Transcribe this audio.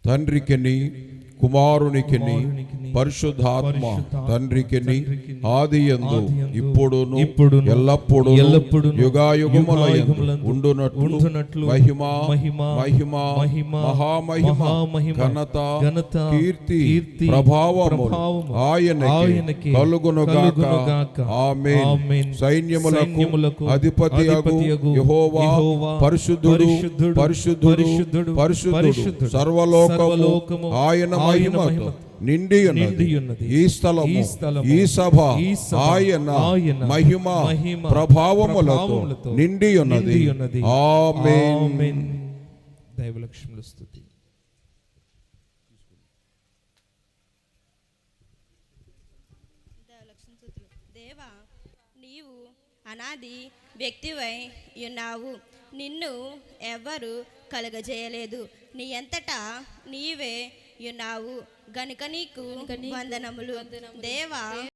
తండ్రికిని కుమారునికిని పరిశుద్ధాత్మ తండ్రికిని ఆదియందు ఇప్పుడును ఎల్లప్పుడూ యుగాయుగములయందు ఉండునట్లు మహిమ మహామహిమ ఘనత కీర్తి ప్రభావములు ఆయనకి కలుగునుగాక. ఆమేన్. సైన్యములకు అధిపతియగు యెహోవా పరిశుద్ధుడు పరిశుద్ధుడు పరిశుద్ధుడు. సర్వలోకము ఆయన మహిమతో నిండి ఉన్నది. ఈ స్థలము ఈ సభ ఆయన మహిమ ప్రభావములతో నిండి ఉన్నది. ఆమేన్. దైవలక్ష్ముల స్తుతి. దేవా, నీవు అనాది వ్యక్తివై ఉన్నావు. నిన్ను ఎవ్వరు కలుగజేయలేదు. నీ అంతటా నీవే ఉన్నావు గనుక నీకు వందనములు దేవా.